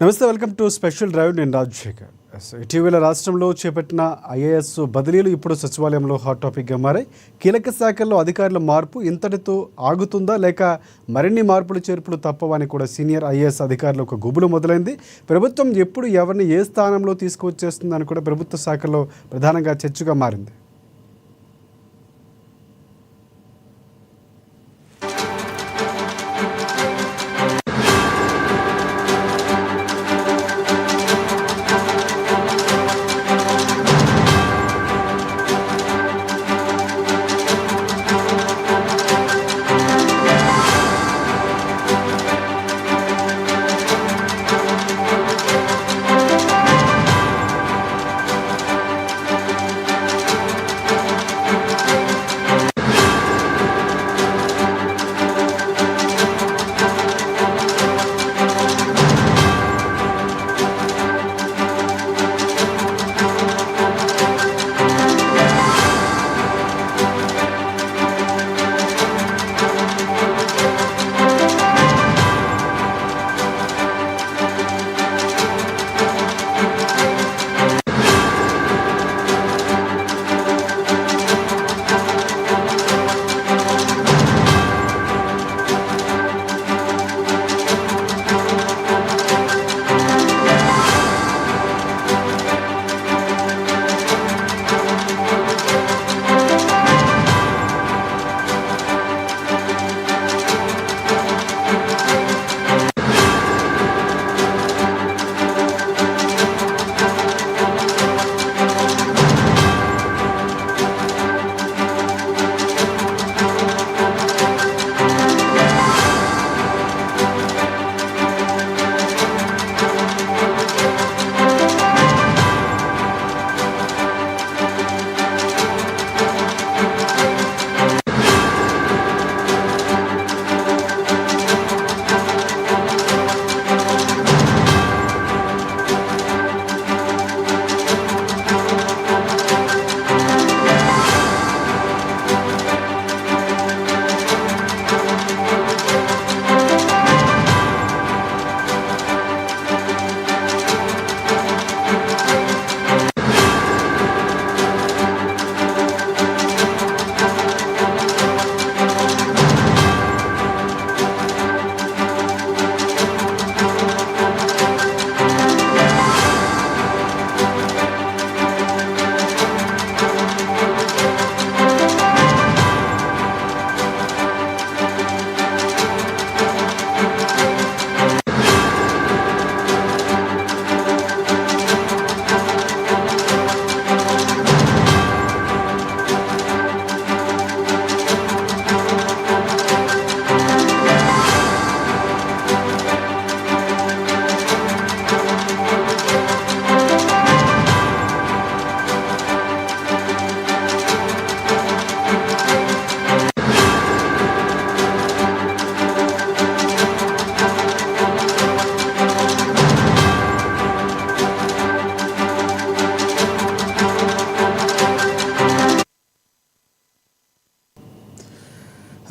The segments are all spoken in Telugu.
నమస్తే, వెల్కమ్ టు స్పెషల్ డ్రైవ్. నేను రాజశేఖర్. ఇటీవల రాష్ట్రంలో చేపట్టిన ఐఏఎస్ బదిలీలు ఇప్పుడు సచివాలయంలో హాట్ టాపిక్గా మారాయి. కీలక శాఖల్లో అధికారుల మార్పు ఇంతటితో ఆగుతుందా, లేక మరిన్ని మార్పులు చేర్పులు తప్పవని కూడా సీనియర్ ఐఏఎస్ అధికారులు ఒక గుబులు మొదలైంది. ప్రభుత్వం ఎప్పుడు ఎవరిని ఏ స్థానంలో తీసుకువచ్చేస్తుందని కూడా ప్రభుత్వ శాఖల్లో ప్రధానంగా చర్చగా మారింది.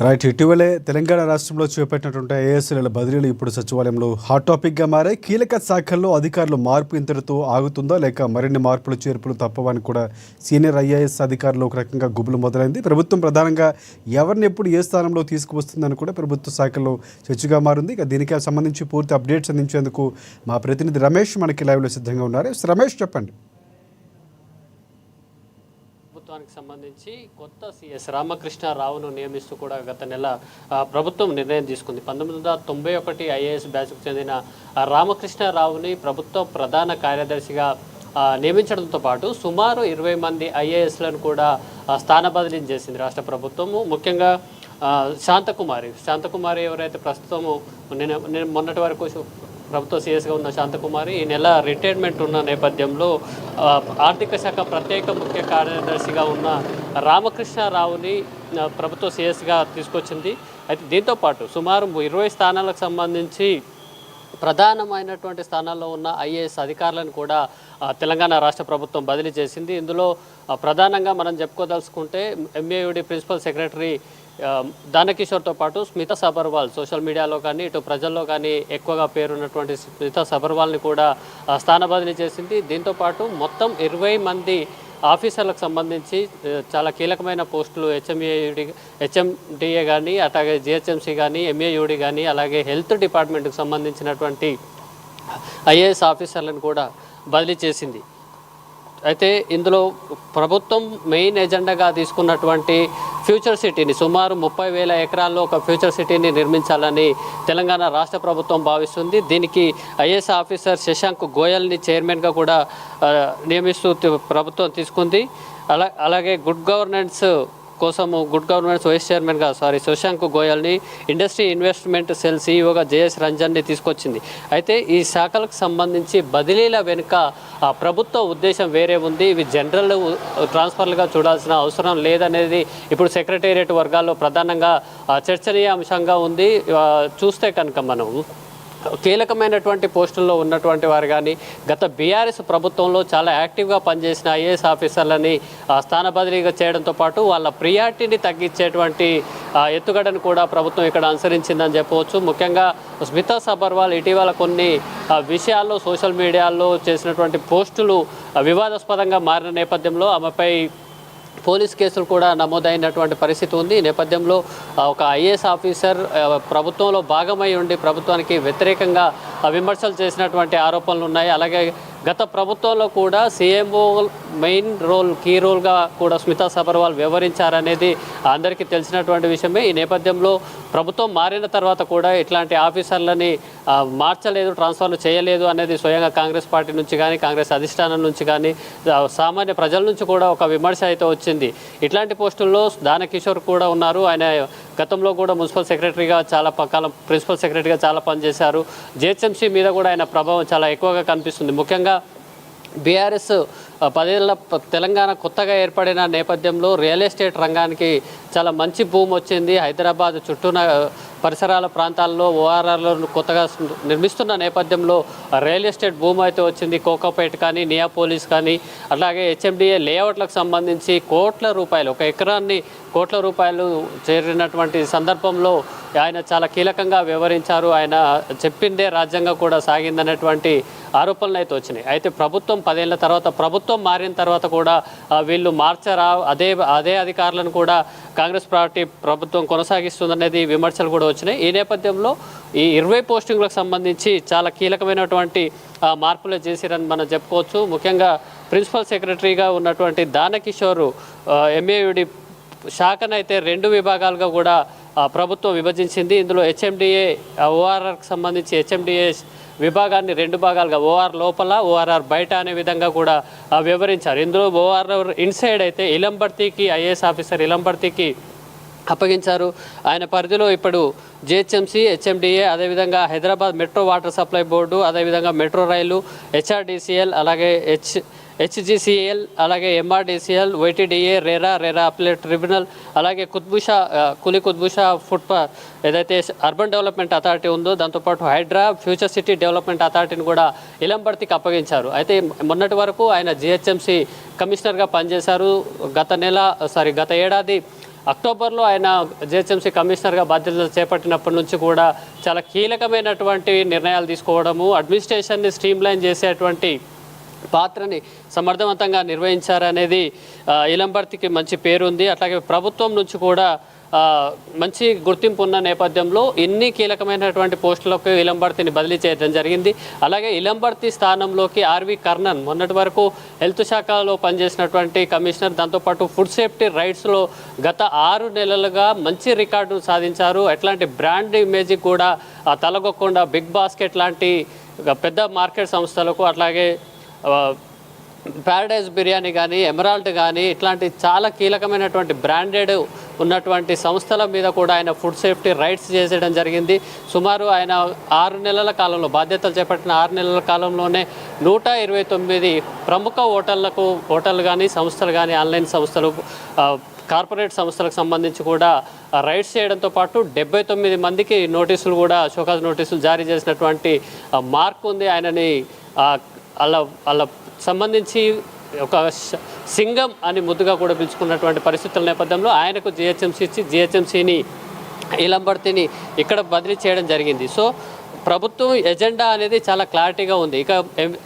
రైట్, ఇటీవలే తెలంగాణ రాష్ట్రంలో చేపట్టినటువంటి ఐఏఎస్ల బదిలీలు ఇప్పుడు సచివాలయంలో హాట్ టాపిక్గా మారాయి. కీలక శాఖల్లో అధికారుల మార్పు ఇంతటితో ఆగుతుందా, లేక మరిన్ని మార్పులు చేర్పులు తప్పవని కూడా సీనియర్ ఐఏఎస్ అధికారులు ఒక రకంగా గుబులు మొదలైంది. ప్రభుత్వం ప్రధానంగా ఎవరిని ఎప్పుడు ఏ స్థానంలో తీసుకువస్తుందని కూడా ప్రభుత్వ శాఖల్లో చర్చగా మారింది. ఇక దీనికి సంబంధించి పూర్తి అప్డేట్స్ అందించేందుకు మా ప్రతినిధి రమేష్ మనకి లైవ్లో సిద్ధంగా ఉన్నారు. రమేష్, చెప్పండి. ప్రభుత్వానికి సంబంధించి కొత్త సిఎస్ రామకృష్ణారావును నియమిస్తూ కూడా గత నెల ప్రభుత్వం నిర్ణయం తీసుకుంది. 1991 ఐఏఎస్ బ్యాచ్కు చెందిన రామకృష్ణారావుని ప్రభుత్వ ప్రధాన కార్యదర్శిగా నియమించడంతో పాటు సుమారు 20 మంది ఐఏఎస్లను కూడా స్థాన బదిలీ చేసింది రాష్ట్ర ప్రభుత్వము. ముఖ్యంగా శాంతకుమారి ఎవరైతే ప్రస్తుతము మొన్నటి వరకు ప్రభుత్వ సీఎస్గా ఉన్న శాంతకుమారి ఈ నెల రిటైర్మెంట్ ఉన్న నేపథ్యంలో ఆర్థిక శాఖ ప్రత్యేక ముఖ్య కార్యదర్శిగా ఉన్న రామకృష్ణారావుని ప్రభుత్వ సీఎస్గా తీసుకొచ్చింది. అయితే దీంతోపాటు సుమారు 20 స్థానాలకు సంబంధించి ప్రధానమైనటువంటి స్థానాల్లో ఉన్న ఐఏఎస్ అధికారులను కూడా తెలంగాణ రాష్ట్ర ప్రభుత్వం బదిలీ చేసింది. ఇందులో ప్రధానంగా మనం చెప్పుకోదలుచుకుంటే ఎంఏయుడి ప్రిన్సిపల్ సెక్రటరీ దానకిషోర్తో పాటు స్మితా సబర్వాల్ సోషల్ మీడియాలో కానీ ఇటు ప్రజల్లో కానీ ఎక్కువగా పేరున్నటువంటి స్మితా సబర్వాల్ని కూడా స్థాన బదిలీ చేసింది. దీంతోపాటు మొత్తం 20 మంది ఆఫీసర్లకు సంబంధించి చాలా కీలకమైన పోస్టులు హెచ్ఎండిఏ కానీ అట్లాగే జిహెచ్ఎంసీ కానీ ఎంఏయుడి కానీ అలాగే హెల్త్ డిపార్ట్మెంట్కి సంబంధించినటువంటి ఐఏఎస్ ఆఫీసర్లను కూడా బదిలీ చేసింది. అయితే ఇందులో ప్రభుత్వం మెయిన్ ఎజెండాగా తీసుకున్నటువంటి ఫ్యూచర్ సిటీని సుమారు 30,000 ఎకరాల్లో ఒక ఫ్యూచర్ సిటీని నిర్మించాలని తెలంగాణ రాష్ట్ర ప్రభుత్వం భావిస్తుంది. దీనికి ఐఏఎస్ ఆఫీసర్ శశాంక్ గోయల్ని చైర్మన్గా కూడా నియమిస్తూ ప్రభుత్వం తీసుకుంది. అలాగే గుడ్ గవర్నెన్స్ వైస్ చైర్మన్గా శశాంక్ గోయల్ని ఇండస్ట్రీ ఇన్వెస్ట్మెంట్ సెల్ సీఈఓగా జేఎస్ రంజన్ని తీసుకొచ్చింది. అయితే ఈ శాఖలకు సంబంధించి బదిలీల వెనుక ప్రభుత్వ ఉద్దేశం వేరే ఉంది. ఇవి జనరల్ ట్రాన్స్ఫర్లుగా చూడాల్సిన అవసరం లేదనేది ఇప్పుడు సెక్రటేరియట్ వర్గాల్లో ప్రధానంగా చర్చనీయాంశంగా ఉంది. చూస్తే కనుక మనం కీలకమైనటువంటి పోస్టుల్లో ఉన్నటువంటి వారు కానీ గత బీఆర్ఎస్ ప్రభుత్వంలో చాలా యాక్టివ్గా పనిచేసిన ఐఏఎస్ ఆఫీసర్లని స్థాన బదిలీగా చేయడంతో పాటు వాళ్ళ ప్రియారిటీని తగ్గించేటువంటి ఎత్తుగడను కూడా ప్రభుత్వం ఇక్కడ అనుసరించిందని చెప్పవచ్చు. ముఖ్యంగా స్మితా సబర్వాల్ ఇటీవల కొన్ని విషయాల్లో సోషల్ మీడియాలో చేసినటువంటి పోస్టులు వివాదాస్పదంగా మారిన నేపథ్యంలో ఆమెపై పోలీస్ కేసులు కూడా నమోదైనటువంటి పరిస్థితి ఉంది. ఈ నేపథ్యంలో ఒక ఐఏఎస్ ఆఫీసర్ ప్రభుత్వంలో భాగమై ఉండి ప్రభుత్వానికి వ్యతిరేకంగా విమర్శలు చేసినటువంటి ఆరోపణలు ఉన్నాయి. అలాగే గత ప్రభుత్వంలో కూడా సీఎంఓ మెయిన్ కీ రోల్గా కూడా స్మితా సబర్వాల్ వ్యవహరించారనేది అందరికీ తెలిసినటువంటి విషయమే. ఈ నేపథ్యంలో ప్రభుత్వం మారిన తర్వాత కూడా ఇట్లాంటి ఆఫీసర్లని మార్చలేదు, ట్రాన్స్ఫర్లు చేయలేదు అనేది స్వయంగా కాంగ్రెస్ పార్టీ నుంచి కానీ కాంగ్రెస్ అధిష్టానం నుంచి కానీ సామాన్య ప్రజల నుంచి కూడా ఒక విమర్శ అయితే వచ్చింది. ఇట్లాంటి పోస్టుల్లో దానకిషోర్ కూడా ఉన్నారు. ఆయన గతంలో కూడా మున్సిపల్ సెక్రటరీగా చాలా కాలం ప్రిన్సిపల్ సెక్రటరీగా చాలా పనిచేశారు. జిహెచ్ఎంసీ మీద కూడా ఆయన ప్రభావం చాలా ఎక్కువగా కనిపిస్తుంది. ముఖ్యంగా బీఆర్ఎస్ 10 ఏళ్ల తెలంగాణ కొత్తగా ఏర్పడిన నేపథ్యంలో రియల్ ఎస్టేట్ రంగానికి చాలా మంచి భూమి వచ్చింది. హైదరాబాద్ చుట్టూ పరిసరాల ప్రాంతాల్లో ఓఆర్ఆర్లను కొత్తగా నిర్మిస్తున్న నేపథ్యంలో రియల్ ఎస్టేట్ భూమి అయితే వచ్చింది. కోకాపేట్ కానీ నియాపోలిస్ కానీ అలాగే హెచ్ఎండిఏ లేఅవుట్లకు సంబంధించి కోట్ల రూపాయలు, ఒక ఎకరాన్ని కోట్ల రూపాయలు చేరినటువంటి సందర్భంలో ఆయన చాలా కీలకంగా వ్యవహరించారు. ఆయన చెప్పిందే రాజ్యాంగం కూడా సాగిందనేటువంటి ఆరోపణలు అయితే వచ్చినాయి. అయితే ప్రభుత్వం 10 ఏళ్ల తర్వాత ప్రభుత్వం మారిన తర్వాత కూడా వీళ్ళు మార్చరా, అదే అధికారులను కూడా కాంగ్రెస్ పార్టీ ప్రభుత్వం కొనసాగిస్తుందనేది విమర్శలు కూడా వచ్చినాయి. ఈ నేపథ్యంలో ఈ 20 పోస్టింగ్లకు సంబంధించి చాలా కీలకమైనటువంటి మార్పులు చేసిరని మనం చెప్పుకోవచ్చు. ముఖ్యంగా ప్రిన్సిపల్ సెక్రటరీగా ఉన్నటువంటి దానకిషోర్ ఎంఏయుడి శాఖనైతే 2 విభాగాలుగా కూడా ప్రభుత్వం విభజించింది. ఇందులో హెచ్ఎండిఏ ఓఆర్ఆర్కి సంబంధించి హెచ్ఎండిఏ విభాగాన్ని 2 భాగాలుగా ఓఆర్ లోపల ఓఆర్ఆర్ బయట అనే విధంగా కూడా వివరించారు. ఇందులో ఓఆర్ఆర్ ఇన్సైడ్ అయితే ఇలంబర్తికి ఐఏఎస్ ఆఫీసర్ ఇలంబర్తికి అప్పగించారు. ఆయన పరిధిలో ఇప్పుడు జిహెచ్ఎంసీ, హెచ్ఎండిఏ, అదేవిధంగా Hyderabad metro water supply board, అదేవిధంగా మెట్రో రైలు, హెచ్ఆర్డిసిఎల్, అలాగే హెచ్జిసిఎల్, అలాగే ఎంఆర్డిసిఎల్, వైటీడీఏ, రెరా అప్లేట్ ట్రిబ్యునల్, అలాగే కుత్బుషా ఏదైతే అర్బన్ డెవలప్మెంట్ అథారిటీ ఉందో దాంతోపాటు హైడ్రా ఫ్యూచర్ సిటీ డెవలప్మెంట్ అథారిటీని కూడా ఇలంబర్తికి అప్పగించారు. అయితే మొన్నటి వరకు ఆయన జిహెచ్ఎంసీ కమిషనర్గా పనిచేశారు. గత ఏడాది అక్టోబర్లో ఆయన జిహెచ్ఎంసీ కమిషనర్గా బాధ్యతలు చేపట్టినప్పటి నుంచి కూడా చాలా కీలకమైనటువంటి నిర్ణయాలు తీసుకోవడము, అడ్మినిస్ట్రేషన్ని స్ట్రీమ్లైన్ చేసేటువంటి పాత్రని సమర్థవంతంగా నిర్వహించారనేది ఇలంబర్తికి మంచి పేరుంది. అట్లాగే ప్రభుత్వం నుంచి కూడా మంచి గుర్తింపు ఉన్న నేపథ్యంలో ఇన్ని కీలకమైనటువంటి పోస్టులకు ఇలంబర్తిని బదిలీ చేయడం జరిగింది. అలాగే ఇలంబర్తి స్థానంలోకి ఆర్వి కర్ణన్ మొన్నటి వరకు హెల్త్ శాఖలో పనిచేసినటువంటి కమిషనర్, దాంతోపాటు ఫుడ్ సేఫ్టీ రైట్స్లో గత 6 నెలలుగా మంచి రికార్డు సాధించారు. ఎట్లాంటి బ్రాండ్ ఇమేజ్ కూడా తలగొక్కకుండా బిగ్ బాస్కెట్ లాంటి పెద్ద మార్కెట్ సంస్థలకు, అట్లాగే ప్యారడైజ్ బిర్యానీ కానీ ఎమరాల్డ్ కానీ ఇట్లాంటి చాలా కీలకమైనటువంటి బ్రాండెడ్ ఉన్నటువంటి సంస్థల మీద కూడా ఆయన ఫుడ్ సేఫ్టీ రైట్స్ చేసేయడం జరిగింది. సుమారు ఆయన 6 నెలల కాలంలో బాధ్యతలు చేపట్టిన 6 నెలల కాలంలోనే 129 ప్రముఖ హోటళ్ళు కానీ సంస్థలు కానీ ఆన్లైన్ సంస్థలు కార్పొరేట్ సంస్థలకు సంబంధించి కూడా రైట్స్ చేయడంతో పాటు 79 మందికి నోటీసులు కూడా షోకాజ్ నోటీసులు జారీ చేసినటువంటి మార్క్ ఉంది. ఆయనని అలా సంబంధించి ఒక సింగం అని ముద్దుగా కూడా పిలుచుకున్నటువంటి పరిస్థితుల నేపథ్యంలో ఆయనకు జిహెచ్ఎంసీ ఇచ్చి జిహెచ్ఎంసీని ఇలంబర్తిని ఇక్కడ బదిలీ చేయడం జరిగింది. సో ప్రభుత్వం ఎజెండా అనేది చాలా క్లారిటీగా ఉంది. ఇక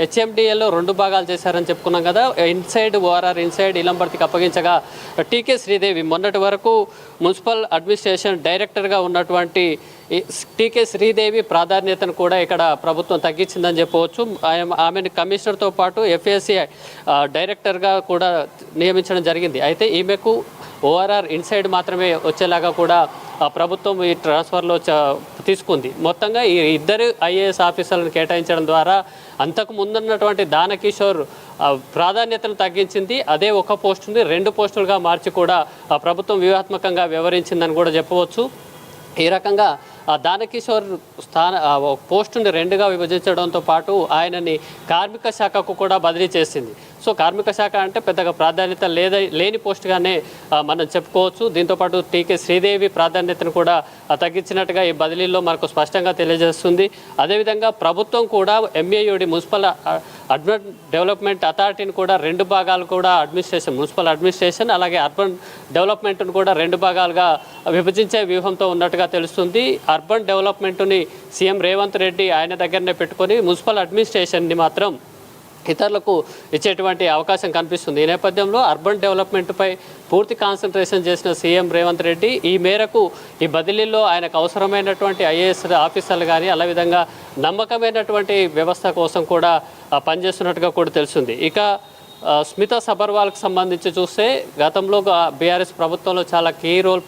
హెచ్ఎండిఏలో 2 భాగాలు చేశారని చెప్పుకున్నాం కదా. ఇన్సైడ్ ఓఆర్ఆర్ ఇన్సైడ్ ఇలంబర్తికి అప్పగించగా టీకే శ్రీదేవి మొన్నటి వరకు మున్సిపల్ అడ్మినిస్ట్రేషన్ డైరెక్టర్గా ఉన్నటువంటి టీకే శ్రీదేవి ప్రాధాన్యతను కూడా ఇక్కడ ప్రభుత్వం తగ్గించిందని చెప్పవచ్చు. ఆమెను కమిషనర్తో పాటు ఎఫ్ఏసి డైరెక్టర్గా కూడా నియమించడం జరిగింది. అయితే ఈమెకు ఓఆర్ఆర్ ఇన్సైడ్ మాత్రమే వచ్చేలాగా కూడా ప్రభుత్వం ఈ ట్రాన్స్ఫర్లో తీసుకుంది. మొత్తంగా ఈ 2 ఐఏఎస్ ఆఫీసర్లను కేటాయించడం ద్వారా అంతకు ముందున్నటువంటి దానకిషోర్ ప్రాధాన్యతను తగ్గించింది. అదే ఒక పోస్టుని 2 పోస్టులుగా మార్చి కూడా ప్రభుత్వం వ్యూహాత్మకంగా వ్యవహరించిందని కూడా చెప్పవచ్చు. ఈ రకంగా దానకిషోర్ పోస్టుని 2గా విభజించడంతో పాటు ఆయనని కార్మిక శాఖకు కూడా బదిలీ చేసింది. సో కార్మిక శాఖ అంటే పెద్దగా ప్రాధాన్యత లేని పోస్టుగానే మనం చెప్పుకోవచ్చు. దీంతోపాటు టీకే శ్రీదేవి ప్రాధాన్యతను కూడా తగ్గించినట్టుగా ఈ బదిలీలో మనకు స్పష్టంగా తెలియజేస్తుంది. అదేవిధంగా ప్రభుత్వం కూడా ఎంఏయుడి మున్సిపల్ అర్బన్ డెవలప్మెంట్ అథారిటీని కూడా 2 భాగాలు కూడా మున్సిపల్ అడ్మినిస్ట్రేషన్ అలాగే అర్బన్ డెవలప్మెంట్ను కూడా 2 భాగాలుగా విభజించే వ్యూహంతో ఉన్నట్టుగా తెలుస్తుంది. అర్బన్ డెవలప్మెంట్ని సీఎం రేవంత్ రెడ్డి ఆయన దగ్గరనే పెట్టుకొని మున్సిపల్ అడ్మినిస్ట్రేషన్ని మాత్రం ఇతరులకు ఇచ్చేటువంటి అవకాశం కనిపిస్తుంది. ఈ నేపథ్యంలో అర్బన్ డెవలప్మెంట్పై పూర్తి కాన్సన్ట్రేషన్ చేసిన సీఎం రేవంత్ రెడ్డి ఈ మేరకు ఈ బదిలీలో ఆయనకు అవసరమైనటువంటి ఐఏఎస్ ఆఫీసర్లు కానీ అలా విధంగా నమ్మకమైనటువంటి వ్యవస్థ కోసం కూడా పనిచేస్తున్నట్టుగా కూడా తెలుస్తుంది. ఇక స్మితా సబర్వాల్కి సంబంధించి చూస్తే గతంలో బీఆర్ఎస్ ప్రభుత్వంలో చాలా కీ రోల్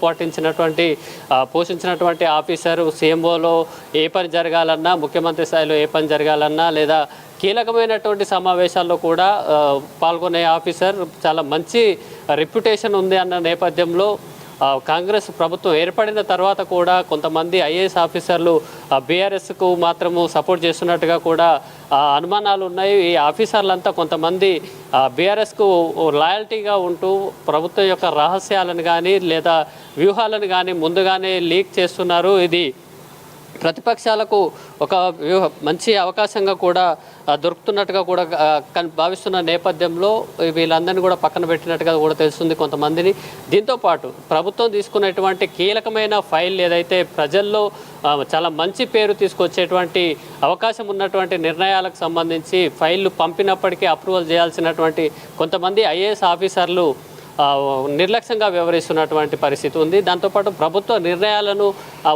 పోషించినటువంటి ఆఫీసరు సీఎంఓలో ఏ పని జరగాలన్నా ముఖ్యమంత్రి స్థాయిలో ఏ పని జరగాలన్నా లేదా కీలకమైనటువంటి సమావేశాల్లో కూడా పాల్గొనే ఆఫీసర్ చాలా మంచి రెప్యుటేషన్ ఉంది అన్న నేపథ్యంలో కాంగ్రెస్ ప్రభుత్వం ఏర్పడిన తర్వాత కూడా కొంతమంది ఐఏఎస్ ఆఫీసర్లు బీఆర్ఎస్కు మాత్రము సపోర్ట్ చేస్తున్నట్టుగా కూడా అనుమానాలు ఉన్నాయి. ఈ ఆఫీసర్లంతా కొంతమంది బీఆర్ఎస్కు లాయల్టీగా ఉంటూ ప్రభుత్వం యొక్క రహస్యాలను కానీ లేదా వ్యూహాలను కానీ ముందుగానే లీక్ చేస్తున్నారు. ఇది ప్రతిపక్షాలకు ఒక మంచి అవకాశంగా కూడా దొరుకుతున్నట్టుగా కూడా భావిస్తున్న నేపథ్యంలో వీళ్ళందరినీ కూడా పక్కన పెట్టినట్టుగా కూడా తెలుస్తుంది కొంతమందిని. దీంతోపాటు ప్రభుత్వం తీసుకున్నటువంటి కీలకమైన ఫైల్ ఏదైతే ప్రజల్లో చాలా మంచి పేరు తీసుకొచ్చేటువంటి అవకాశం ఉన్నటువంటి నిర్ణయాలకు సంబంధించి ఫైళ్లు పంపినప్పటికీ అప్రూవల్ చేయాల్సినటువంటి కొంతమంది ఐఏఎస్ ఆఫీసర్లు నిర్లక్ష్యంగా వ్యవహరిస్తున్నటువంటి పరిస్థితి ఉంది. దాంతోపాటు ప్రభుత్వ నిర్ణయాలను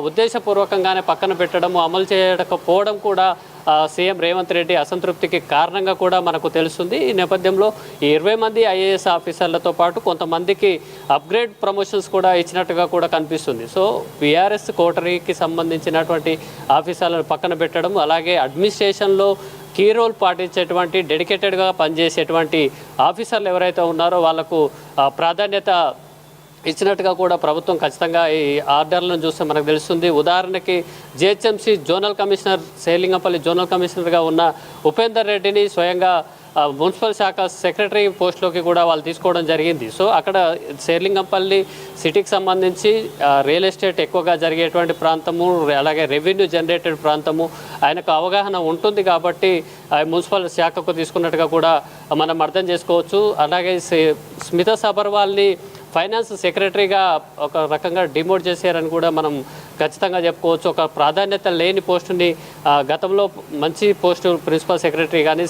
ఉద్దేశపూర్వకంగానే పక్కన పెట్టడం అమలు చేయకపోవడం కూడా సీఎం రేవంత్ రెడ్డి అసంతృప్తికి కారణంగా కూడా మనకు తెలుస్తుంది. ఈ నేపథ్యంలో ఈ 20 మంది ఐఏఎస్ ఆఫీసర్లతో పాటు కొంతమందికి అప్గ్రేడ్ ప్రమోషన్స్ కూడా ఇచ్చినట్టుగా కూడా కనిపిస్తుంది. సో బీఆర్ఎస్ కోటరీకి సంబంధించినటువంటి ఆఫీసర్లను పక్కన పెట్టడం అలాగే అడ్మినిస్ట్రేషన్లో కీ రోల్ పాటించేటువంటి డెడికేటెడ్గా పనిచేసేటువంటి ఆఫీసర్లు ఎవరైతే ఉన్నారో వాళ్లకు ప్రాధాన్యత ఇచ్చినట్టుగా కూడా ప్రభుత్వం ఖచ్చితంగా ఈ ఆర్డర్లను చూస్తే మనకు తెలుస్తుంది. ఉదాహరణకి GHMC zonal commissioner Serilingampally zonal కమిషనర్గా ఉన్న ఉపేందర్ రెడ్డిని స్వయంగా మున్సిపల్ శాఖ సెక్రటరీ పోస్టులోకి కూడా వాళ్ళు తీసుకోవడం జరిగింది. సో అక్కడ సేలింగంపల్లి సిటీకి సంబంధించి రియల్ ఎస్టేట్ ఎక్కువగా జరిగేటువంటి ప్రాంతము అలాగే రెవెన్యూ జనరేటెడ్ ప్రాంతము ఆయనకు అవగాహన ఉంటుంది కాబట్టి మున్సిపల్ శాఖకు తీసుకున్నట్టుగా కూడా మనం అర్థం చేసుకోవచ్చు. అలాగే స్మితా సబర్వాల్ని ఫైనాన్స్ సెక్రటరీగా ఒక రకంగా డిమోట్ చేశారని కూడా మనం ఖచ్చితంగా చెప్పుకోవచ్చు. ఒక ప్రాధాన్యత లేని పోస్టుని గతంలో మంచి పోస్టు ప్రిన్సిపల్ సెక్రటరీ కానీ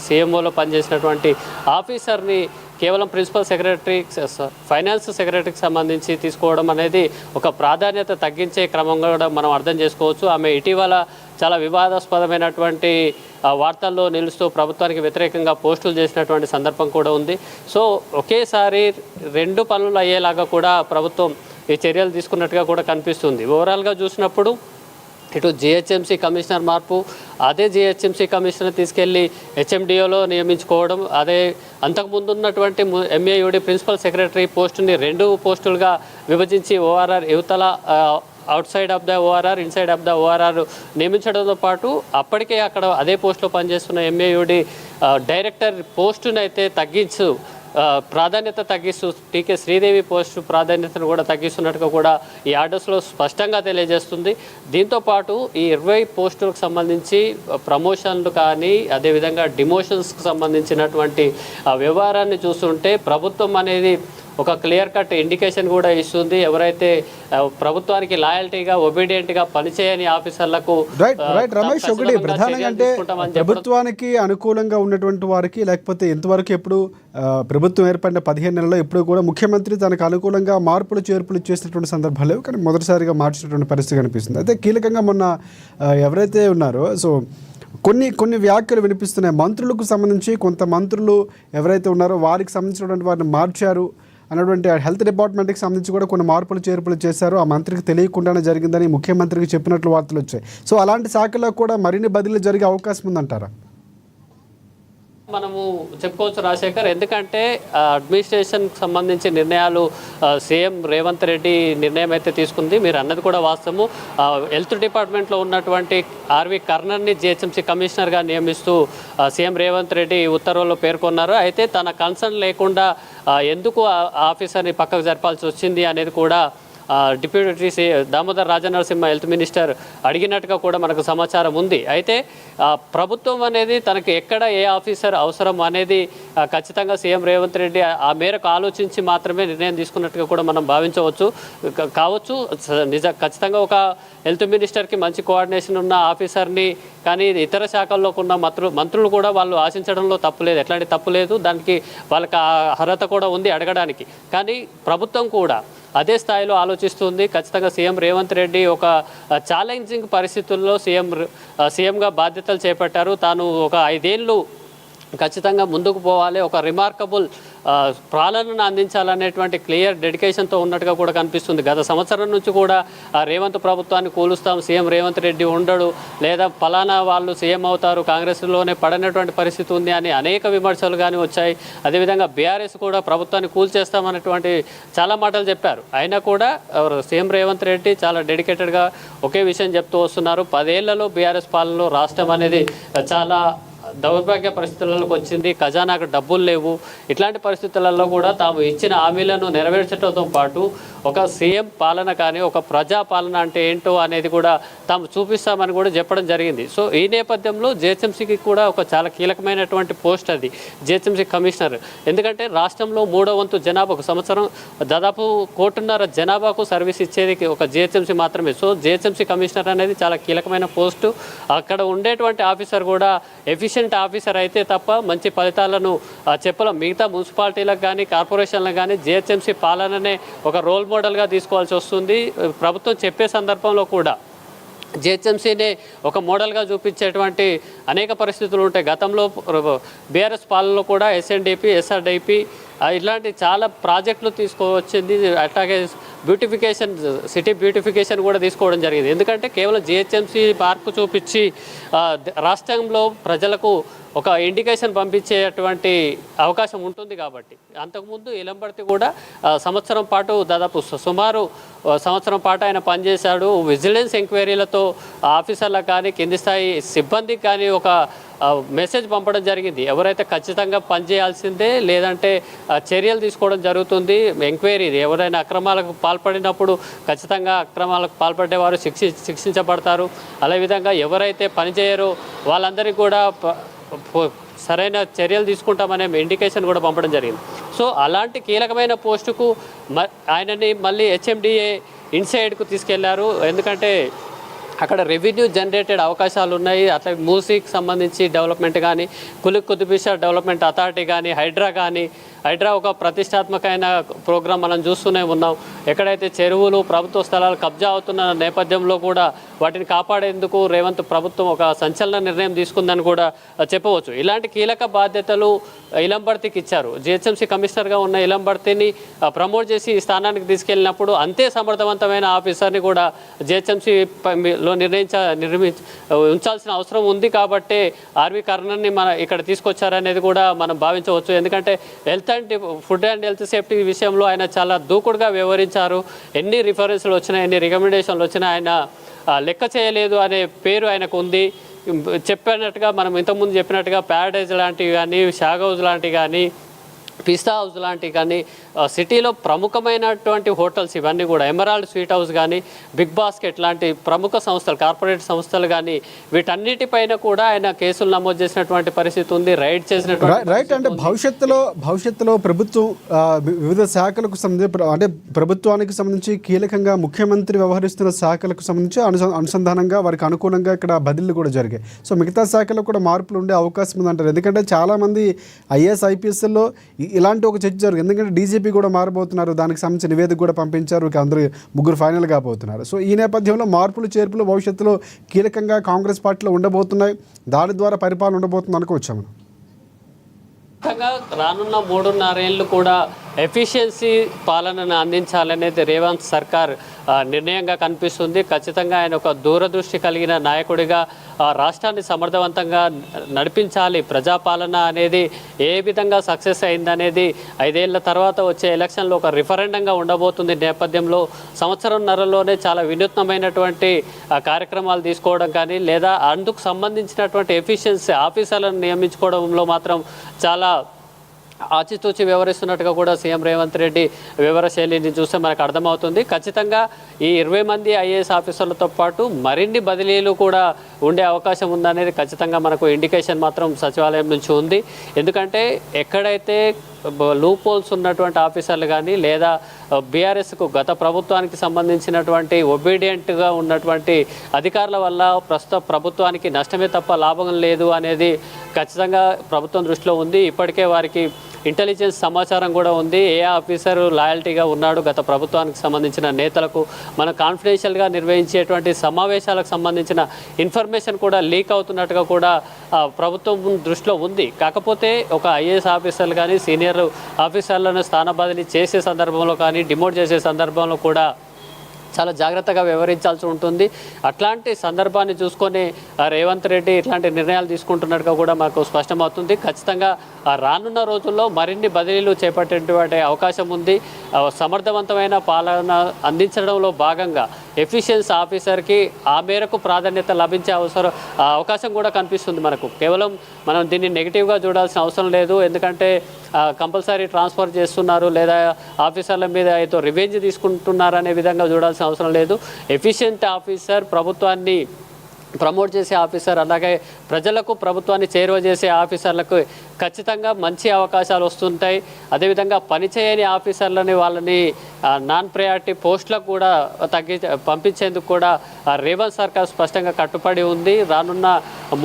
సీఎంఓలో పనిచేసినటువంటి ఆఫీసర్ని కేవలం ప్రిన్సిపల్ సెక్రటరీ ఫైనాన్స్ సెక్రటరీకి సంబంధించి తీసుకోవడం అనేది ఒక ప్రాధాన్యత తగ్గించే క్రమంగా కూడా మనం అర్థం చేసుకోవచ్చు. ఆమె ఇటీవల చాలా వివాదాస్పదమైనటువంటి వార్తల్లో నిలుస్తూ ప్రభుత్వానికి వ్యతిరేకంగా పోస్టులు చేసినటువంటి సందర్భం కూడా ఉంది. సో ఒకేసారి 2 పనులు అయ్యేలాగా కూడా ప్రభుత్వం ఈ చర్యలు తీసుకున్నట్టుగా కూడా కనిపిస్తుంది. ఓవరాల్గా చూసినప్పుడు ఇటు జిహెచ్ఎంసీ కమిషనర్ మార్పు, అదే జిహెచ్ఎంసీ కమిషనర్ తీసుకెళ్లి హెచ్ఎండిఓలో నియమించుకోవడం, అదే అంతకుముందు ఉన్నటువంటి ఎంఏయుడి ప్రిన్సిపల్ సెక్రటరీ పోస్టుని 2 పోస్టులుగా విభజించి ఓఆర్ఆర్ యువతల outside of the ORR inside of the ORR నియమించడంతో పాటు అప్పటికే అక్కడ అదే పోస్టులో పనిచేస్తున్న ఎంఏయుడి డైరెక్టర్ పోస్టును అయితే ప్రాధాన్యత తగ్గిస్తూ టీకే శ్రీదేవి పోస్టు ప్రాధాన్యతను కూడా తగ్గిస్తున్నట్టుగా కూడా ఈ ఆర్డర్స్లో స్పష్టంగా తెలియజేస్తుంది. దీంతోపాటు ఈ 20 పోస్టులకు సంబంధించి ప్రమోషన్లు కానీ అదేవిధంగా డిమోషన్స్కి సంబంధించినటువంటి వ్యవహారాన్ని చూస్తుంటే ప్రభుత్వం అనేది ఒక క్లియర్ కట్ ఇండికేషన్ కూడా ఇస్తుంది. ఎవరైతే ప్రభుత్వానికి లాయల్టీగా ఒబీడియంట్గా పనిచేయని ఆఫీసర్లకు రైట్ రమేష్, ఒకటి ప్రధానంగా అంటే ప్రభుత్వానికి అనుకూలంగా ఉన్నటువంటి వారికి, లేకపోతే ఇంతవరకు ఎప్పుడు ప్రభుత్వం ఏర్పడిన 15 నెలల్లో ఎప్పుడు కూడా ముఖ్యమంత్రి తనకు అనుకూలంగా మార్పులు చేర్పులు చేసినటువంటి సందర్భాలు లేవు, కానీ మొదటిసారిగా మార్చినటువంటి పరిస్థితి కనిపిస్తుంది. అయితే కీలకంగా మొన్న ఎవరైతే ఉన్నారో కొన్ని వ్యాఖ్యలు వినిపిస్తున్నాయి. మంత్రులకు సంబంధించి కొంత మంత్రులు ఎవరైతే ఉన్నారో వారికి సంబంధించినటువంటి వారిని మార్చారు అన్నటువంటి హెల్త్ డిపార్ట్మెంట్కి సంబంధించి కూడా కొన్ని మార్పులు చేర్పులు చేశారు. ఆ మంత్రికి తెలియకుండానే జరిగిందని ముఖ్యమంత్రికి చెప్పినట్లు వార్తలు వచ్చాయి. సో అలాంటి శాఖలో కూడా మరిన్ని బదిలీలు జరిగే అవకాశం ఉందంటారా? మనము చెప్పుకోవచ్చు రాజశేఖర్, ఎందుకంటే అడ్మినిస్ట్రేషన్కి సంబంధించి నిర్ణయాలు సీఎం రేవంత్ రెడ్డి నిర్ణయం అయితే తీసుకుంది. మీరు అన్నది కూడా వాస్తవము. హెల్త్ డిపార్ట్మెంట్లో ఉన్నటువంటి ఆర్వి కర్ణన్ని జిహెచ్ఎంసీ కమిషనర్గా నియమిస్తూ సీఎం రేవంత్ రెడ్డి ఉత్తర్వుల్లో పేర్కొన్నారు. అయితే తన కన్సర్న్ లేకుండా ఎందుకు ఆఫీసర్ని పక్కకు జరపాల్సి వచ్చింది అనేది కూడా deputy Damodar Rajanarasimha health minister అడిగినట్టుగా కూడా మనకు సమాచారం ఉంది. అయితే ప్రభుత్వం అనేది తనకు ఎక్కడ ఏ ఆఫీసర్ అవసరం అనేది ఖచ్చితంగా సీఎం రేవంత్ రెడ్డి ఆ మేరకు ఆలోచించి మాత్రమే నిర్ణయం తీసుకున్నట్టుగా కూడా మనం భావించవచ్చు కావచ్చు. ఖచ్చితంగా ఒక హెల్త్ మినిస్టర్కి మంచి కోఆర్డినేషన్ ఉన్న ఆఫీసర్ని కానీ ఇతర శాఖల్లో ఉన్న మంత్రులు కూడా వాళ్ళు ఆశించడంలో తప్పులేదు, ఎట్లాంటి తప్పు లేదు. దానికి వాళ్ళకి అర్హత కూడా ఉంది అడగడానికి. కానీ ప్రభుత్వం కూడా అదే స్థాయిలో ఆలోచిస్తుంది. ఖచ్చితంగా సీఎం రేవంత్ రెడ్డి ఒక ఛాలెంజింగ్ పరిస్థితుల్లో సీఎంగా బాధ్యతలు చేపట్టారు. తాను ఒక 5 ఏళ్ళు ఖచ్చితంగా ముందుకు పోవాలి, ఒక రిమార్కబుల్ పాలనను అందించాలనేటువంటి క్లియర్ డెడికేషన్తో ఉన్నట్టుగా కూడా కనిపిస్తుంది. గత సంవత్సరం నుంచి కూడా రేవంత్ ప్రభుత్వాన్ని కూలుస్తాం, సీఎం రేవంత్ రెడ్డి ఉండడు, లేదా ఫలానా వాళ్ళు సీఎం అవుతారు, కాంగ్రెస్లోనే పడనటువంటి పరిస్థితి ఉంది అని అనేక విమర్శలు కానీ వచ్చాయి. అదేవిధంగా బీఆర్ఎస్ కూడా ప్రభుత్వాన్ని కూల్చేస్తామన్నటువంటి చాలా మాటలు చెప్పారు. అయినా కూడా సీఎం రేవంత్ రెడ్డి చాలా డెడికేటెడ్గా ఒకే విషయం చెప్తూ వస్తున్నారు. 10 ఏళ్లలో బీఆర్ఎస్ పాలనలో రాష్ట్రం అనేది చాలా దౌర్భాగ్య పరిస్థితులకు వచ్చింది, ఖజానాకు డబ్బులు లేవు. ఇట్లాంటి పరిస్థితులలో కూడా తాము ఇచ్చిన హామీలను నెరవేర్చడంతో పాటు ఒక సీఎం పాలన కానీ ఒక ప్రజా పాలన అంటే ఏంటో అనేది కూడా తాము చూపిస్తామని కూడా చెప్పడం జరిగింది. సో ఈ నేపథ్యంలో జిహెచ్ఎంసీకి కూడా ఒక చాలా కీలకమైనటువంటి పోస్ట్ అది జిహెచ్ఎంసీ కమిషనర్. ఎందుకంటే రాష్ట్రంలో 3వ వంతు జనాభా, ఒక సంవత్సరం దాదాపు 1.5 జనాభాకు సర్వీస్ ఇచ్చేది ఒక జిహెచ్ఎంసీ మాత్రమే. సో జిహెచ్ఎంసీ కమిషనర్ అనేది చాలా కీలకమైన పోస్టు. అక్కడ ఉండేటువంటి ఆఫీసర్ కూడా ఎఫిషియెంట్ ఆఫీసర్ అయితే తప్ప మంచి ఫలితాలను చెప్పలేం. మిగతా మున్సిపాలిటీలకు కానీ కార్పొరేషన్లకు కానీ జిహెచ్ఎంసీ పాలననే ఒక రోల్ మోడల్గా తీసుకోవాల్సి వస్తుంది. ప్రభుత్వం చెప్పే సందర్భంలో కూడా జిహెచ్ఎంసీనే ఒక మోడల్గా చూపించేటువంటి అనేక పరిస్థితులు ఉంటాయి. గతంలో బీఆర్ఎస్ పాలనలో కూడా ఎస్ఎన్డిపి, ఎస్ఆర్డిపి ఇలాంటి చాలా ప్రాజెక్టులు తీసుకువచ్చింది. అట్లాగే బ్యూటిఫికేషన్, సిటీ బ్యూటిఫికేషన్ కూడా తీసుకోవడం జరిగింది. ఎందుకంటే కేవలం జిహెచ్ఎంసీ మార్పు చూపించి రాష్ట్రంలో ప్రజలకు ఒక ఇండికేషన్ పంపించేటువంటి అవకాశం ఉంటుంది కాబట్టి. అంతకుముందు ఇలంబర్తి కూడా సంవత్సరం పాటు దాదాపు సుమారు సంవత్సరం పాటు ఆయన పనిచేశాడు. విజిలెన్స్ ఎంక్వైరీలతో ఆఫీసర్లకు కానీ కింది స్థాయి సిబ్బందికి కానీ ఒక మెసేజ్ పంపడం జరిగింది. ఎవరైతే ఖచ్చితంగా పనిచేయాల్సిందే, లేదంటే చర్యలు తీసుకోవడం జరుగుతుంది. ఎంక్వైరీ ఎవరైనా అక్రమాలకు పాల్పడినప్పుడు ఖచ్చితంగా అక్రమాలకు పాల్పడేవారు శిక్షించబడతారు. అదేవిధంగా ఎవరైతే పనిచేయరో వాళ్ళందరికీ కూడా సరైన చర్యలు తీసుకుంటామనే ఇండికేషన్ కూడా పంపడం జరిగింది. సో అలాంటి కీలకమైన పోస్టుకు ఆయనని మళ్ళీ హెచ్ఎండిఏ ఇన్సైడ్కు తీసుకెళ్లారు. ఎందుకంటే అక్కడ రెవెన్యూ జనరేటెడ్ అవకాశాలు ఉన్నాయి. అట్లా మూసీకి సంబంధించి డెవలప్మెంట్ కానీ, కుతుబ్ డెవలప్మెంట్ అథారిటీ కానీ, హైడ్రా ఒక ప్రతిష్టాత్మకమైన ప్రోగ్రాం మనం చూస్తూనే ఉన్నాం. ఎక్కడైతే చెరువులు, ప్రభుత్వ స్థలాలు కబ్జా అవుతున్న నేపథ్యంలో కూడా వాటిని కాపాడేందుకు రేవంత్ ప్రభుత్వం ఒక సంచలన నిర్ణయం తీసుకుందని కూడా చెప్పవచ్చు. ఇలాంటి కీలక బాధ్యతలు ఇలంబర్తికి ఇచ్చారు. జిహెచ్ఎంసీ కమిషనర్గా ఉన్న ఇలంబర్తిని ప్రమోట్ చేసి ఈ స్థానానికి తీసుకెళ్ళినప్పుడు అంతే సమర్థవంతమైన ఆఫీసర్ని కూడా జిహెచ్ఎంసీలో ఉంచాల్సిన అవసరం ఉంది. కాబట్టి ఆర్వి కర్ణన్ని ఇక్కడ తీసుకొచ్చారనేది కూడా మనం భావించవచ్చు. ఎందుకంటే ఫుడ్ అండ్ హెల్త్ సేఫ్టీ విషయంలో ఆయన చాలా దూకుడుగా వ్యవహరించారు. ఎన్ని రిఫరెన్స్లు వచ్చినా, ఎన్ని రికమెండేషన్లు వచ్చినా ఆయన లెక్క చేయలేదు అనే పేరు ఆయనకు ఉంది. చెప్పినట్టుగా మనం ఇంతకుముందు చెప్పినట్టుగా ప్యారడైజ్ లాంటివి కానీ, షాగ్ హౌస్ లాంటివి కానీ, పిస్తా హౌస్ లాంటి కానీ సిటీలో ప్రముఖమైనటువంటి హోటల్స్ ఇవన్నీ కూడా ఎమరాల్డ్ స్వీట్ హౌస్ కానీ బిగ్ బాస్కెట్ లాంటి ప్రముఖ సంస్థలు కార్పొరేట్ సంస్థలు కానీ వీటన్నిటిపైన కూడా ఆయన కేసులు నమోదు చేసినటువంటి పరిస్థితి ఉంది, రైడ్ చేసినటువంటి రైట్. అంటే భవిష్యత్తులో ప్రభుత్వం వివిధ శాఖలకు సంబంధించి అంటే ప్రభుత్వానికి సంబంధించి కీలకంగా ముఖ్యమంత్రి వ్యవహరిస్తున్న శాఖలకు సంబంధించి అనుసంధానంగా వారికి అనుకూలంగా ఇక్కడ బదిలీలు కూడా జరిగాయి. సో మిగతా శాఖలో కూడా మార్పులు ఉండే అవకాశం ఉందంటారు. ఎందుకంటే చాలామంది ఐఏఎస్ ఐపీఎస్లో ఇలాంటి ఒక చర్చ జరుగుతుంది. ఎందుకంటే డీజీపీ కూడా మారబోతున్నారు, దానికి సంబంధించిన నివేదిక కూడా పంపించారు, అందరూ ముగ్గురు ఫైనల్ కాబోతున్నారు. సో ఈ నేపథ్యంలో మార్పులు చేర్పులు భవిష్యత్తులో కీలకంగా కాంగ్రెస్ పార్టీలో ఉండబోతున్నాయి, దాని ద్వారా పరిపాలన ఉండబోతుంది అనుకోవచ్చా మనం? రానున్న 3.5 ఏళ్ళు కూడా ఎఫిషియన్సీ పాలనను అందించాలనేది రేవంత్ సర్కార్ నిర్ణయంగా కనిపిస్తుంది. ఖచ్చితంగా ఆయన ఒక దూరదృష్టి కలిగిన నాయకుడిగా రాష్ట్రాన్ని సమర్థవంతంగా నడిపించాలి. ప్రజాపాలన అనేది ఏ విధంగా సక్సెస్ అయిందనేది 5 ఏళ్ల తర్వాత వచ్చే ఎలక్షన్లో ఒక రిఫరెండంగా ఉండబోతుంది. నేపథ్యంలో సంవత్సరంన్నరలోనే చాలా వినూత్నమైనటువంటి కార్యక్రమాలు తీసుకోవడం కానీ లేదా అందుకు సంబంధించినటువంటి ఎఫిషియన్సీ ఆఫీసర్లను నియమించుకోవడంలో మాత్రం చాలా ఆచితూచి వ్యవహరిస్తున్నట్టుగా కూడా సీఎం రేవంత్ రెడ్డి వివరశైలిని చూస్తే మనకు అర్థమవుతుంది. ఖచ్చితంగా ఈ 20 మంది ఐఏఎస్ ఆఫీసర్లతో పాటు మరిన్ని బదిలీలు కూడా ఉండే అవకాశం ఉందనేది ఖచ్చితంగా మనకు ఇండికేషన్ మాత్రం సచివాలయం నుంచి ఉంది. ఎందుకంటే ఎక్కడైతే లూప్ హోల్స్ ఉన్నటువంటి ఆఫీసర్లు కానీ లేదా బీఆర్ఎస్కు గత ప్రభుత్వానికి సంబంధించినటువంటి ఒబీడియంట్గా ఉన్నటువంటి అధికారుల వల్ల ప్రస్తుత ప్రభుత్వానికి నష్టమే తప్ప లాభం లేదు అనేది ఖచ్చితంగా ప్రభుత్వం దృష్టిలో ఉంది. ఇప్పటికే వారికి ఇంటెలిజెన్స్ సమాచారం కూడా ఉంది, ఏ ఆఫీసర్ లాయల్టీగా ఉన్నాడు గత ప్రభుత్వానికి సంబంధించిన నేతలకు. మనం కాన్ఫిడెన్షియల్గా నిర్వహించేటువంటి సమావేశాలకు సంబంధించిన ఇన్ఫర్మేషన్ కూడా లీక్ అవుతున్నట్టుగా కూడా ప్రభుత్వం దృష్టిలో ఉంది. కాకపోతే ఒక ఐఏఎస్ ఆఫీసర్లు కానీ సీనియర్ ఆఫీసర్లను స్థాన బదిలీ చేసే సందర్భంలో కానీ డిమోట్ చేసే సందర్భంలో కూడా చాలా జాగ్రత్తగా వ్యవహరించాల్సి ఉంటుంది. అట్లాంటి సందర్భాన్ని చూసుకొని రేవంత్ రెడ్డి ఇట్లాంటి నిర్ణయాలు తీసుకుంటున్నట్టుగా కూడా మాకు స్పష్టమవుతుంది. ఖచ్చితంగా రానున్న రోజుల్లో మరిన్ని బదిలీలు చేపట్టేటువంటి అవకాశం ఉంది. సమర్థవంతమైన పాలన అందించడంలో భాగంగా ఎఫిషియన్సీ ఆఫీసర్కి ఆ మేరకు ప్రాధాన్యత లభించే అవకాశం కూడా కనిపిస్తుంది మనకు. కేవలం మనం దీన్ని నెగిటివ్గా చూడాల్సిన అవసరం లేదు. ఎందుకంటే కంపల్సరీ ట్రాన్స్ఫర్ చేస్తున్నారు లేదా ఆఫీసర్ల మీద ఏదో రివెంజ్ తీసుకుంటున్నారు అనే విధంగా చూడాల్సిన అవసరం లేదు. ఎఫిషియెంట్ ఆఫీసర్, ప్రభుత్వాన్ని ప్రమోట్ చేసే ఆఫీసర్, అలాగే ప్రజలకు ప్రభుత్వాన్ని చేరువ చేసే ఆఫీసర్లకు ఖచ్చితంగా మంచి అవకాశాలు వస్తుంటాయి. అదేవిధంగా పనిచేయని ఆఫీసర్లని వాళ్ళని నాన్ ప్రయారిటీ పోస్టులకు కూడా పంపించేందుకు కూడా రేవంత్ సర్కార్ స్పష్టంగా కట్టుబడి ఉంది. రానున్న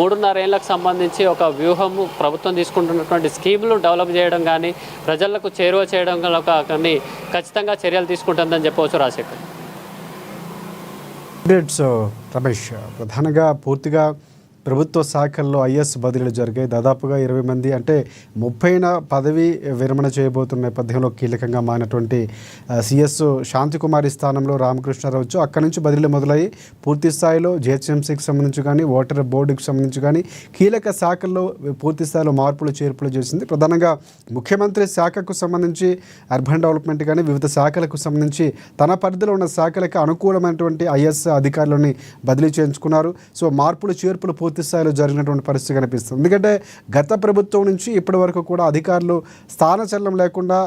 3.5 ఏళ్లకు సంబంధించి ఒక వ్యూహము ప్రభుత్వం తీసుకుంటున్నటువంటి స్కీములు డెవలప్ చేయడం కానీ ప్రజలకు చేరువ చేయడం కానీ ఖచ్చితంగా చర్యలు తీసుకుంటుందని చెప్పవచ్చు. రాజశేఖర్. రమేష్, ప్రధానంగా పూర్తిగా ప్రభుత్వ శాఖల్లో ఐఏఎస్ బదిలీలు జరిగాయి. దాదాపుగా 20 మంది, అంటే 30న పదవి విరమణ చేయబోతున్న నేపథ్యంలో కీలకంగా మారినటువంటి సిఎస్ శాంతికుమారి స్థానంలో రామకృష్ణారావు వచ్చు. అక్కడి నుంచి బదిలీలు మొదలయ్యి పూర్తి స్థాయిలో జిహెచ్ఎంసీకి సంబంధించి కానీ ఓటర్ బోర్డుకి సంబంధించి కానీ కీలక శాఖల్లో పూర్తి స్థాయిలో మార్పులు చేర్పులు చేసింది. ప్రధానంగా ముఖ్యమంత్రి శాఖకు సంబంధించి అర్బన్ డెవలప్మెంట్ కానీ వివిధ శాఖలకు సంబంధించి తన పరిధిలో ఉన్న శాఖలకు అనుకూలమైనటువంటి ఐఏఎస్ అధికారులని బదిలీ చేయించుకున్నారు. సో మార్పులు చేర్పులు పూర్తి స్థాయిలో జరిగినటువంటి పరిస్థితి కనిపిస్తుంది. ఎందుకంటే గత ప్రభుత్వం నుంచి ఇప్పటి వరకు కూడా అధికారులు స్థానచలనం లేకుండా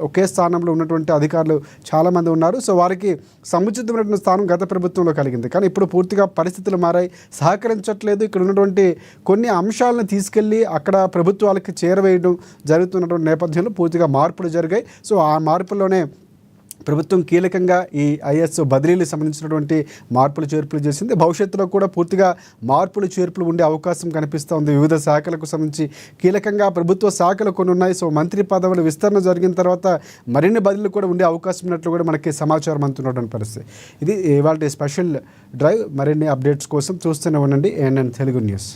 ఒకే స్థానంలో ఉన్నటువంటి అధికారులు చాలామంది ఉన్నారు. సో వారికి సముచితమైనటువంటి స్థానం గత ప్రభుత్వంలో కలిగింది. కానీ ఇప్పుడు పూర్తిగా పరిస్థితులు మారాయి, సహకరించట్లేదు. ఇక్కడ ఉన్నటువంటి కొన్ని అంశాలను తీసుకెళ్ళి అక్కడ ప్రభుత్వాలకి చేరవేయడం జరుగుతున్నటువంటి నేపథ్యంలో పూర్తిగా మార్పులు జరిగాయి. సో ఆ మార్పుల్లోనే ప్రభుత్వం కీలకంగా ఈ ఐఏఎస్ బదిలీలకు సంబంధించినటువంటి మార్పులు చేర్పులు చేసింది. భవిష్యత్తులో కూడా పూర్తిగా మార్పులు చేర్పులు ఉండే అవకాశం కనిపిస్తోంది. వివిధ శాఖలకు సంబంధించి కీలకంగా ప్రభుత్వ శాఖలు కొన్ని ఉన్నాయి. సో మంత్రి పదవుల విస్తరణ జరిగిన తర్వాత మరిన్ని బదిలీలు కూడా ఉండే అవకాశం ఉన్నట్లు కూడా మనకి సమాచారం అందుతున్నటువంటి పరిస్థితి. ఇది ఇవాళ స్పెషల్ డ్రైవ్. మరిన్ని అప్డేట్స్ కోసం చూస్తూనే ఉండండి ANN తెలుగు న్యూస్.